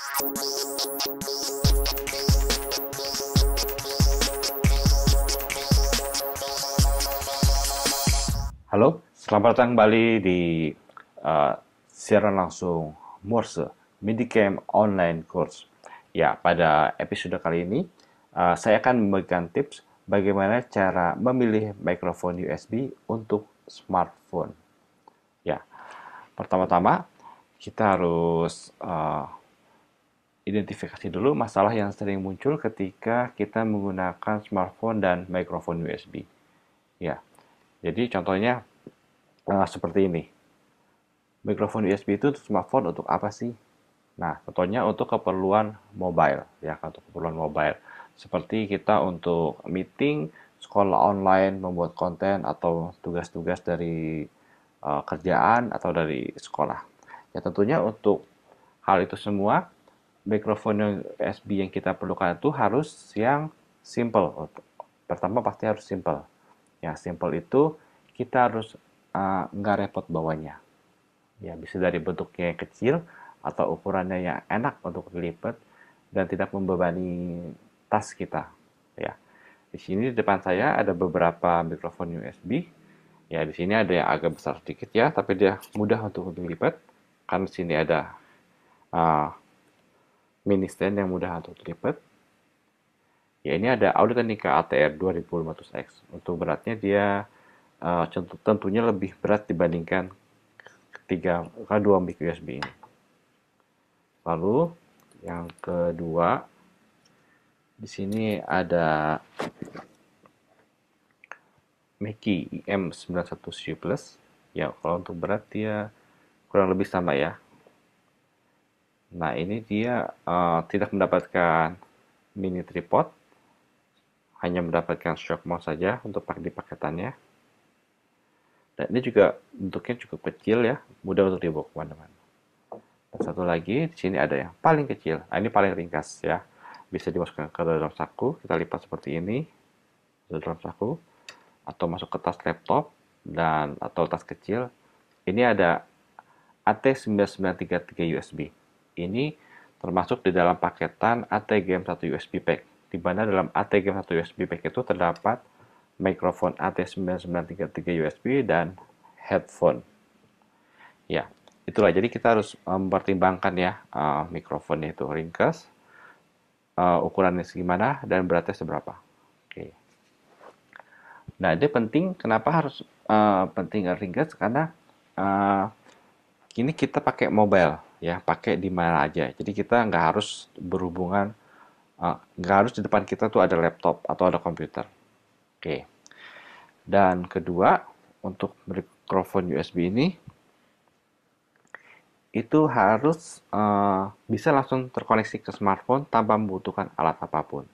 Halo, selamat datang kembali di uh, siaran langsung Morse Minicam Online Course. Ya, pada episode kali ini saya akan memberikan tips bagaimana cara memilih mikrofon USB untuk smartphone. Ya, pertama-tama kita harus identifikasi dulu masalah yang sering muncul ketika kita menggunakan smartphone dan mikrofon USB. Ya, jadi contohnya seperti ini. Mikrofon USB itu untuk smartphone untuk apa sih? Nah, contohnya untuk keperluan mobile, ya, untuk keperluan mobile. Seperti kita untuk meeting, sekolah online, membuat konten, atau tugas-tugas dari kerjaan atau dari sekolah. Ya, tentunya untuk hal itu semua, mikrofon USB yang kita perlukan itu harus yang simple. Pertama pasti harus simple. Ya, simple itu kita harus nggak repot bawanya. Ya, bisa dari bentuknya yang kecil atau ukurannya yang enak untuk dilipat dan tidak membebani tas kita. Ya, di sini di depan saya ada beberapa mikrofon USB. Ya, di sini ada yang agak besar sedikit ya, tapi dia mudah untuk dilipat. Karena di sini ada uh, mini stand yang mudah untuk dilipat. Ya, ini ada Audio-Technica ATR 2500X. Untuk beratnya dia tentunya lebih berat dibandingkan kedua mic USB ini. Lalu yang kedua, di sini ada Mackie IM91C Plus. Ya, kalau untuk berat dia kurang lebih sama ya. Nah, ini dia tidak mendapatkan mini tripod, hanya mendapatkan shock mount saja untuk di paketannya. Dan ini juga bentuknya cukup kecil ya, mudah untuk dibawa kemana-mana. Dan satu lagi, di sini ada yang paling kecil. Nah, ini paling ringkas ya. Bisa dimasukkan ke dalam saku, kita lipat seperti ini, ke dalam saku, atau masuk ke tas laptop, dan atau tas kecil. Ini ada AT9933 USB. Ini termasuk di dalam paketan ATGM1 USB pack, di mana dalam ATGM1 USB pack itu terdapat mikrofon AT9933 USB dan headphone. Ya, itulah. Jadi kita harus mempertimbangkan ya, mikrofonnya itu ringkas, ukurannya segimana, dan beratnya seberapa. Oke. Nah, ini penting. Kenapa harus penting ringkas? Karena uh, kini kita pakai mobile, ya, pakai di mana aja. Jadi kita nggak harus berhubungan, nggak harus di depan kita tuh ada laptop atau ada komputer. Oke. Dan kedua, untuk mikrofon USB ini itu harus bisa langsung terkoneksi ke smartphone tanpa membutuhkan alat apapun.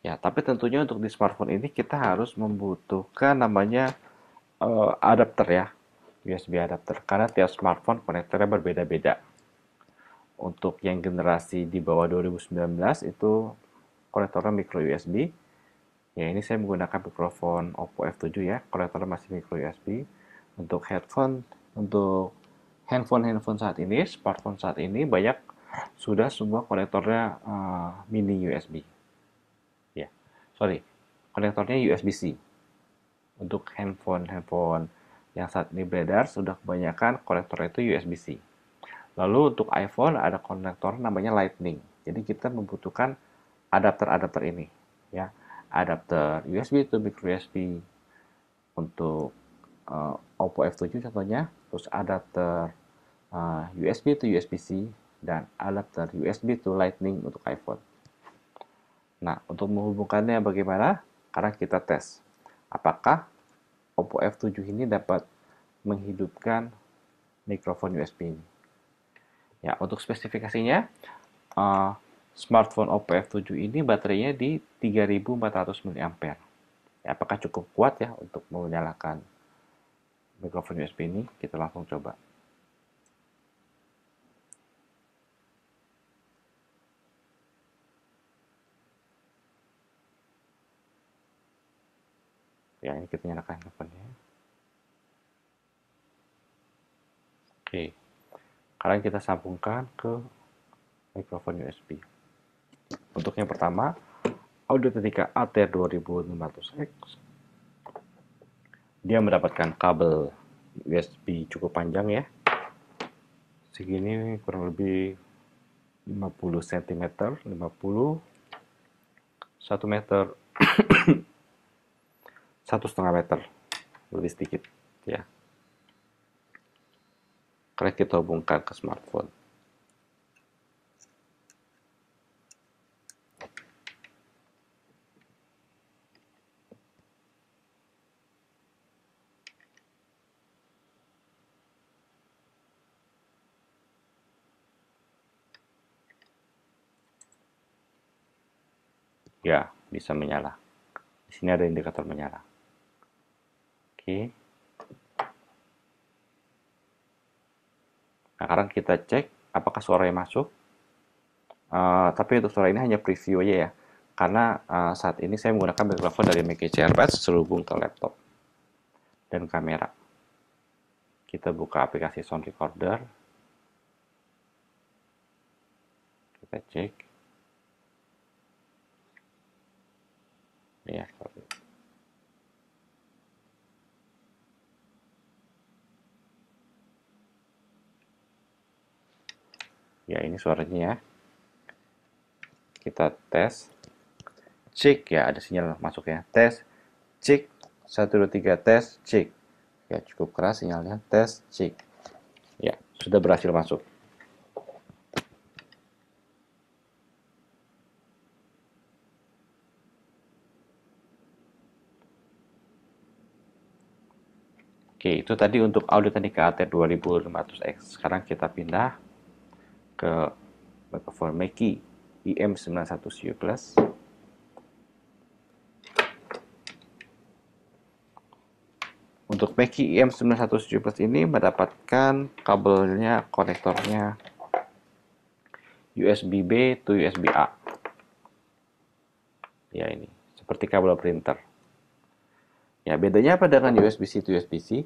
Ya, tapi tentunya untuk di smartphone ini kita harus membutuhkan namanya adapter ya, USB adapter. Karena tiap smartphone konektornya berbeda-beda. Untuk yang generasi di bawah 2019 itu konektornya micro USB. Ya, ini saya menggunakan mikrofon Oppo F7 ya, konektornya masih micro USB. Untuk headphone, untuk handphone saat ini, smartphone saat ini banyak sudah semua konektornya mini USB. Ya, sorry, konektornya USB-C. Untuk handphone yang saat ini beredar sudah kebanyakan konektornya itu USB-C. Lalu untuk iPhone ada konektor namanya Lightning. Jadi kita membutuhkan adapter-adapter ini, ya. Adapter USB to micro USB untuk Oppo F7 contohnya, terus adapter USB to USB-C dan adapter USB to Lightning untuk iPhone. Nah, untuk menghubungkannya bagaimana? Karena kita tes apakah Oppo F7 ini dapat menghidupkan mikrofon USB ini. Ya, untuk spesifikasinya, uh, smartphone Oppo F7 ini baterainya di 3400 mAh. Ya, apakah cukup kuat ya untuk menyalakan mikrofon USB ini? Kita langsung coba. Ya, ini kita nyalakan handphonenya. Oke, sekarang kita sambungkan ke mikrofon USB. Untuk yang pertama, Audio-Technica AT2500X. Dia mendapatkan kabel USB cukup panjang ya. Segini kurang lebih 50 cm, 50, 1 meter, 1,5 meter, lebih sedikit ya. Karena kita hubungkan ke smartphone. Ya, bisa menyala. Di sini ada indikator menyala. Oke. Nah, sekarang kita cek apakah suaranya masuk. Tapi untuk suara ini hanya preview aja ya. Karena saat ini saya menggunakan mikrofon dari McKinsey AirPods terhubung ke laptop dan kamera. Kita buka aplikasi Sound Recorder. Kita cek. Ya, seperti itu. Ya, ini suaranya ya. Kita tes. Cek ya, ada sinyal masuk ya. Tes. Cek. 1, 2, 3, tes. Cek. Ya, cukup keras sinyalnya. Tes. Cek. Ya, sudah berhasil masuk. Oke, itu tadi untuk Audio-Technica AT2500X. Sekarang kita pindah ke mikrofon Mackie IM91CU Plus. Untuk Mackie IM91CU Plus ini mendapatkan kabelnya, konektornya USB-B to USB-A. Ya, ini seperti kabel printer. Ya, bedanya apa dengan USB-C to USB-C?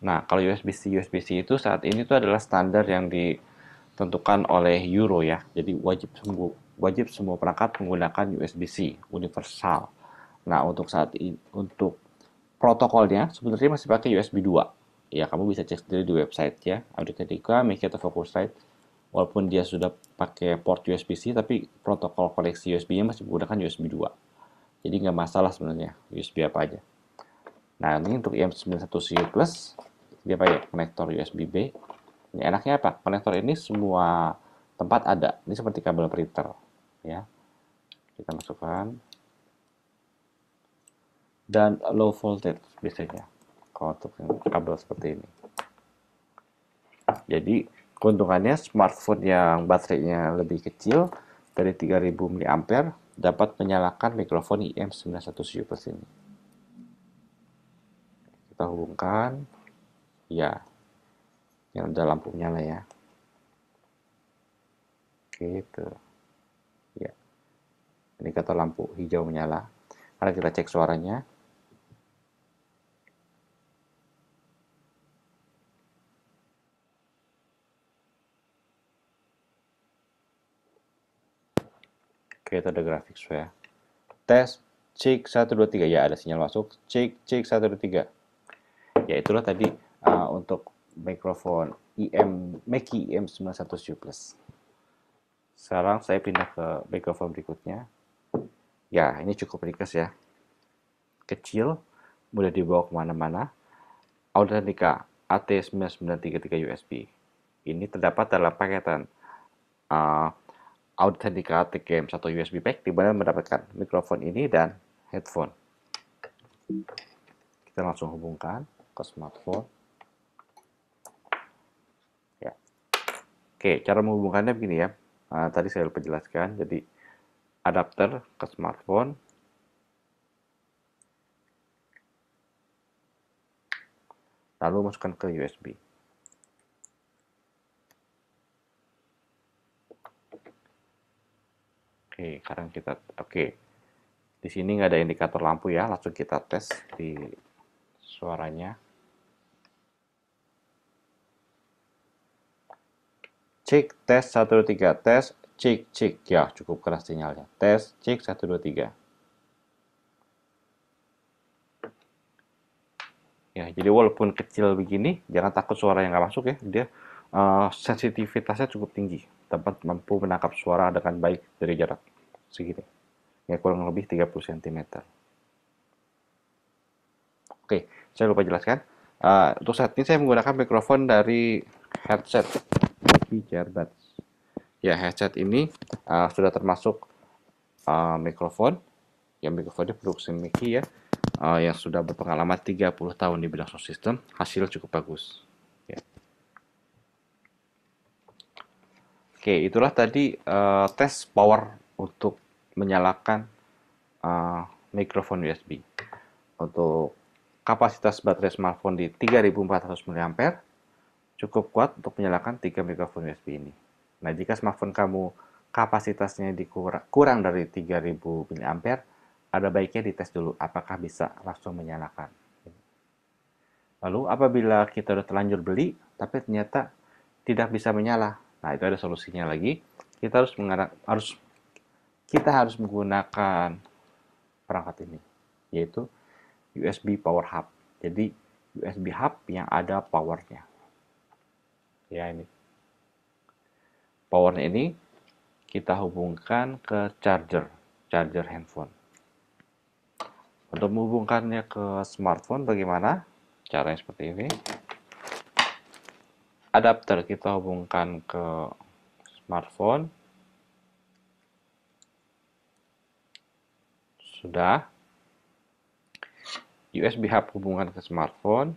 Nah, kalau USB-C USB-C itu saat ini tuh adalah standar yang ditentukan oleh Euro ya. Jadi wajib semua perangkat menggunakan USB-C universal. Nah, untuk saat ini untuk protokolnya sebenarnya masih pakai USB 2. Ya, kamu bisa cek sendiri di website ya. Audio-Technica, Mackie atau Focusrite. Walaupun dia sudah pakai port USB-C, tapi protokol koneksi USB-nya masih menggunakan USB 2. Jadi nggak masalah sebenarnya USB apa aja. Nah, ini untuk IM91CU Plus, dia pakai konektor USB-B. Ini enaknya apa? Konektor ini semua tempat ada. Ini seperti kabel printer. Ya, kita masukkan. Dan low voltage biasanya. Kalau untuk kabel seperti ini. Jadi, keuntungannya smartphone yang baterainya lebih kecil, dari 3000 mAh, dapat menyalakan mikrofon IM91CU Plus ini. Kita hubungkan. Ya, yang udah lampu nyala ya. Gitu. Ya. Indikator lampu hijau menyala. Karena kita cek suaranya. Oke, itu ada grafik ya. Tes, cek 1, 2, 3. Ya, ada sinyal masuk. Cek, cek 1, 2, 3. Ya, itulah tadi untuk mikrofon Mackie IM91CU Plus. Sekarang saya pindah ke mikrofon berikutnya. Ya, ini cukup ringkas ya. Kecil, mudah dibawa kemana-mana. Audio-Technica AT9933 USB. Ini terdapat dalam paketan Audio-Technica AT-Game 1 USB pack, di mana mendapatkan mikrofon ini dan headphone. Kita langsung hubungkan ke smartphone. Ya. Oke, cara menghubungkannya begini ya. Tadi saya lupa jelaskan. Jadi adapter ke smartphone. Lalu masukkan ke USB. Oke, sekarang kita Di sini nggak ada indikator lampu ya, langsung kita tes di suaranya. Cek tes 1, 2, 3 tes. cek, ya cukup keras sinyalnya. Tes, cek, 1, 2, 3. Ya, jadi walaupun kecil begini, jangan takut suara yang nggak masuk ya. Dia sensitivitasnya cukup tinggi, dapat mampu menangkap suara dengan baik dari jarak segini. Ya, kurang lebih 30 cm. Oke, saya lupa jelaskan. Untuk saat ini saya menggunakan mikrofon dari headset Mickey Earbuds. Ya, headset ini sudah termasuk mikrofon. Ya, mikrofonnya produksi Mickey ya. Yang sudah berpengalaman 30 tahun di bidang sound system. Hasil cukup bagus. Ya. Oke, itulah tadi tes power untuk menyalakan mikrofon USB. Untuk kapasitas baterai smartphone di 3400 mAh cukup kuat untuk menyalakan 3 mikrofon USB ini. Nah, jika smartphone kamu kapasitasnya kurang dari 3000 mAh, ada baiknya dites dulu apakah bisa langsung menyalakan. Lalu apabila kita sudah terlanjur beli, tapi ternyata tidak bisa menyala, nah itu ada solusinya lagi. Kita harus menggunakan perangkat ini, yaitu USB Power Hub. Jadi USB hub yang ada powernya. Ya, ini. Powernya ini kita hubungkan ke charger handphone. Untuk menghubungkannya ke smartphone bagaimana? Caranya seperti ini. Adapter kita hubungkan ke smartphone. Sudah. USB hub hubungan ke smartphone.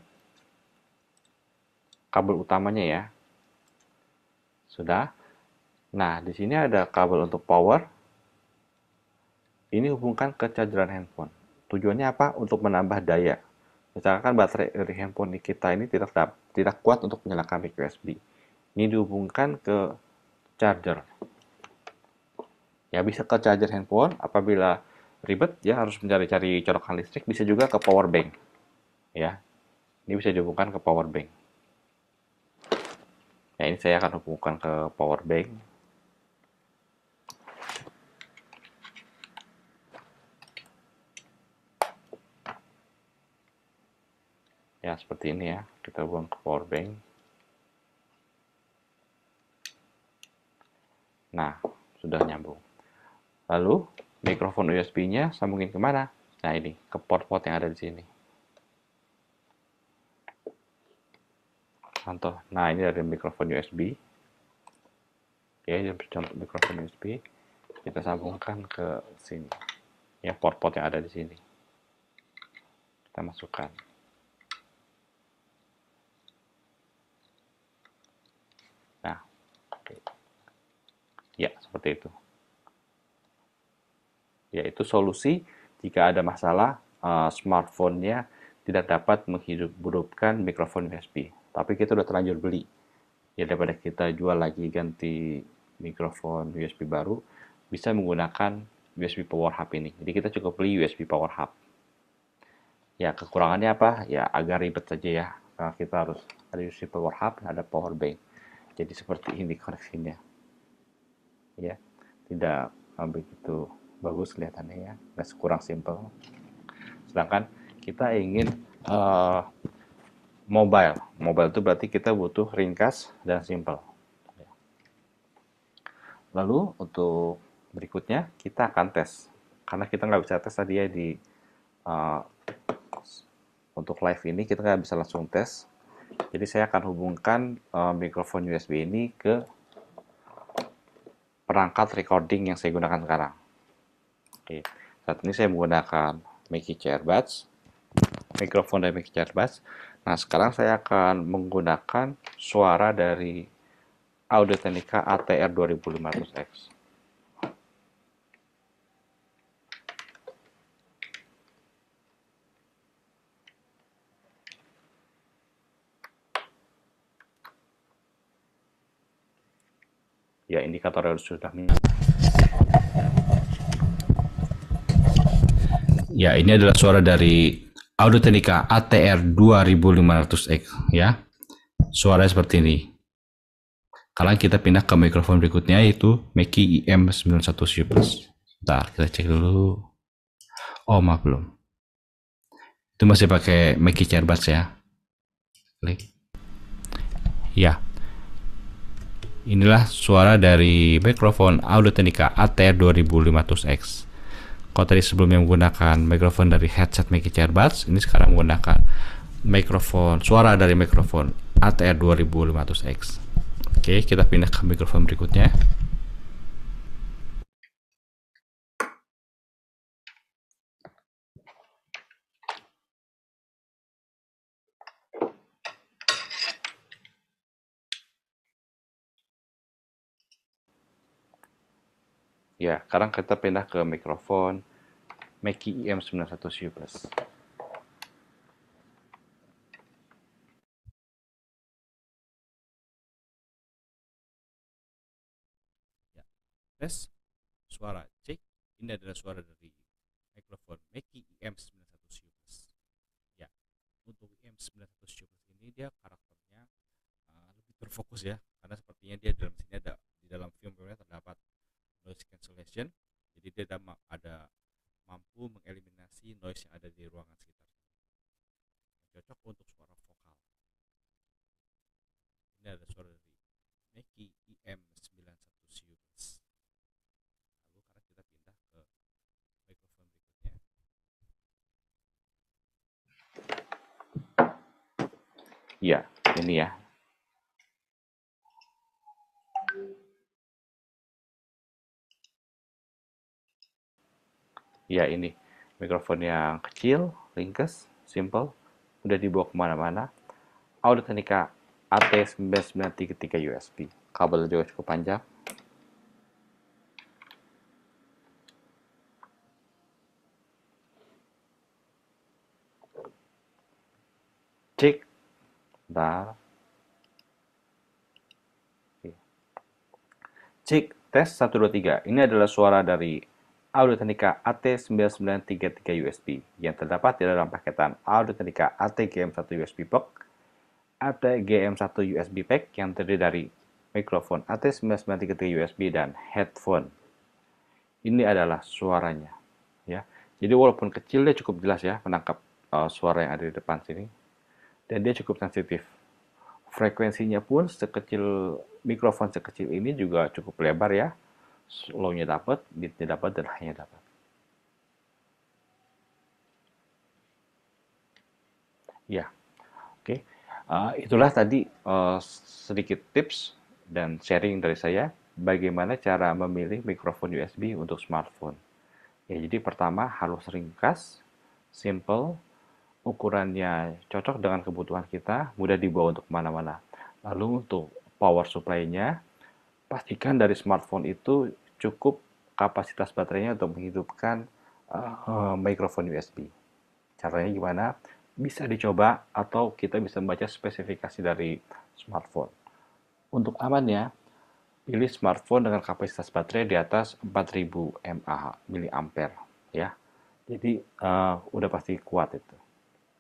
Kabel utamanya ya. Sudah. Nah, di sini ada kabel untuk power. Ini hubungkan ke chargeran handphone. Tujuannya apa? Untuk menambah daya. Misalkan baterai dari handphone kita ini tidak kuat untuk menyalakan mic USB. Ini dihubungkan ke charger. Ya, bisa ke charger handphone. Apabila ribet, ya harus mencari-cari colokan listrik. Bisa juga ke power bank. Ya, ini bisa dihubungkan ke power bank. Ya, ini saya akan hubungkan ke power bank. Ya, seperti ini ya. Kita hubungkan ke power bank. Nah, sudah nyambung. Lalu, mikrofon USB-nya sambungin kemana? Nah, ini, ke port-port yang ada di sini. Contoh, nah ini ada mikrofon USB. Oke, contoh mikrofon USB. Kita sambungkan ke sini. Ya, port-port yang ada di sini. Kita masukkan. Nah, oke. Ya, seperti itu. Yaitu solusi jika ada masalah smartphone-nya tidak dapat menghidupkan mikrofon USB. Tapi kita udah terlanjur beli. Ya, daripada kita jual lagi ganti mikrofon USB baru, bisa menggunakan USB Power Hub ini. Jadi kita cukup beli USB Power Hub. Ya, kekurangannya apa? Ya, agak ribet saja ya. Karena kita harus ada USB Power Hub, ada power bank. Jadi seperti ini koneksinya. Ya, tidak begitu bagus kelihatannya ya, nggak kurang simple. Sedangkan kita ingin mobile itu berarti kita butuh ringkas dan simple. Lalu untuk berikutnya kita akan tes, karena kita nggak bisa tes tadi ya di untuk live ini kita nggak bisa langsung tes. Jadi saya akan hubungkan mikrofon USB ini ke perangkat recording yang saya gunakan sekarang. Oke, saat ini saya menggunakan Mickey Earbuds, mikrofon dari Mickey Earbuds. Nah, sekarang saya akan menggunakan suara dari Audio-Technica ATR 2500X. Ya, indikatornya sudah ya, ini adalah suara dari Audio-Technica ATR 2500X ya. Suaranya seperti ini. Sekarang kita pindah ke mikrofon berikutnya yaitu Mackie IM91 Plus. Bentar, kita cek dulu. Oh, maaf belum. Itu masih pakai Mackie Chairbuds ya. Klik. Ya, inilah suara dari mikrofon Audio-Technica ATR 2500X. Kalau tadi sebelumnya menggunakan mikrofon dari headset Mackie Chairbuds, ini sekarang menggunakan mikrofon suara dari mikrofon ATR 2500X. Oke, kita pindah ke mikrofon berikutnya. Ya, sekarang kita pindah ke mikrofon Mackie IM91 Plus. Ya, tes suara cek. Ini adalah suara dari mikrofon Mackie IM91 Plus. Ya, untuk IM91 Plus ini dia karakternya lebih terfokus ya, karena sepertinya dia dalam sini ada di dalam firmware terdapat noise cancellation, jadi dia ada mampu mengeliminasi noise yang ada di ruangan sekitar. Cocok untuk suara vokal. Ini ada suara dari Mackie IM91 Plus. Lalu sekarang kita pindah ke mikrofon berikutnya. Ya, ini ya. Ya, ini mikrofon yang kecil, ringkas, simple, udah dibawa kemana-mana. Audio-Technica AT9933 USB. Kabel juga cukup panjang. Cek. Bentar. Cek, tes 1, 2, 3. Ini adalah suara dari Audio-Technica AT9933 USB yang terdapat di dalam paketan Audio-Technica AT-GM1 USB Pack, AT-GM1 USB Pack yang terdiri dari mikrofon AT9933 USB dan headphone. Ini adalah suaranya, ya. Jadi walaupun kecil dia cukup jelas ya menangkap suara yang ada di depan sini, dan dia cukup sensitif. Frekuensinya pun sekecil mikrofon sekecil ini juga cukup lebar ya. Low-nya dapat, mid-nya dapat, dan high-nya dapat. Ya, oke. Itulah tadi sedikit tips dan sharing dari saya bagaimana cara memilih mikrofon USB untuk smartphone. Ya, jadi pertama harus ringkas, simple, ukurannya cocok dengan kebutuhan kita, mudah dibawa untuk kemana-mana. Lalu untuk power supply-nya, pastikan dari smartphone itu cukup kapasitas baterainya untuk menghidupkan mikrofon USB. Caranya gimana? Bisa dicoba atau kita bisa membaca spesifikasi dari smartphone. Untuk amannya, pilih smartphone dengan kapasitas baterai di atas 4000 mAh ya. Jadi udah pasti kuat itu.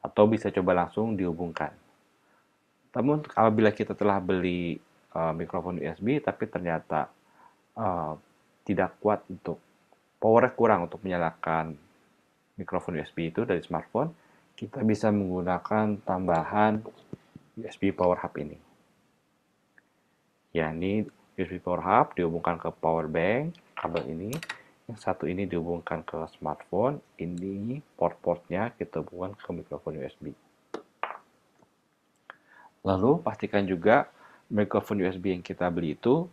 Atau bisa coba langsung dihubungkan. Namun apabila kita telah beli mikrofon USB tapi ternyata uh, tidak kuat untuk powernya kurang untuk menyalakan mikrofon USB itu dari smartphone, kita bisa menggunakan tambahan USB Power Hub ini. Ya, ini USB Power Hub dihubungkan ke power bank, kabel ini. Yang satu ini dihubungkan ke smartphone, ini port-portnya kita hubungkan ke mikrofon USB. Lalu pastikan juga mikrofon USB yang kita beli itu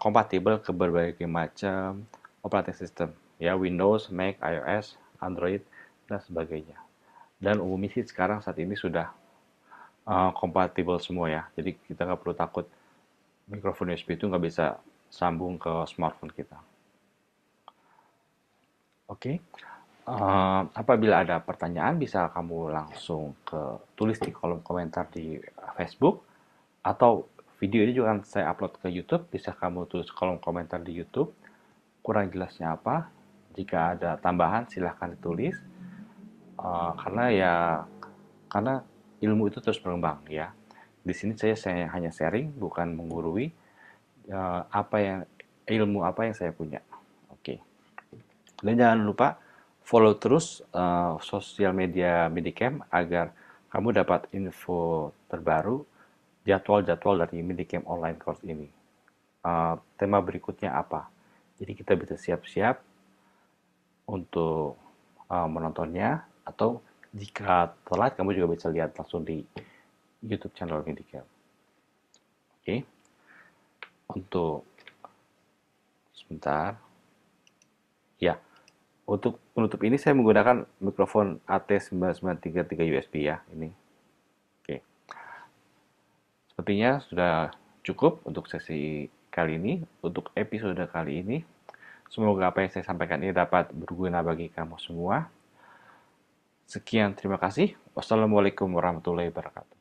kompatibel ke berbagai macam operating system, ya Windows, Mac, iOS, Android, dan sebagainya. Dan umumnya sih sekarang saat ini sudah kompatibel semua ya. Jadi kita nggak perlu takut mikrofon USB itu nggak bisa sambung ke smartphone kita. Oke, apabila ada pertanyaan bisa kamu langsung tulis di kolom komentar di Facebook, atau video ini juga akan saya upload ke YouTube, bisa kamu tulis kolom komentar di YouTube, kurang jelasnya apa, jika ada tambahan silahkan ditulis, karena ya, karena ilmu itu terus berkembang ya. Di sini saya hanya sharing, bukan menggurui, ilmu apa yang saya punya. Oke. Dan jangan lupa follow terus sosial media Medicam agar kamu dapat info terbaru, jadwal-jadwal dari Medicam online course ini. Tema berikutnya apa? Jadi kita bisa siap-siap untuk menontonnya, atau jika telat kamu juga bisa lihat langsung di YouTube channel Medicam. Oke. Untuk sebentar. Ya, untuk penutup ini saya menggunakan mikrofon AT9933 USB ya, ini. Oke. Sepertinya sudah cukup untuk sesi kali ini, untuk episode kali ini. Semoga apa yang saya sampaikan ini dapat berguna bagi kamu semua. Sekian, terima kasih. Wassalamualaikum warahmatullahi wabarakatuh.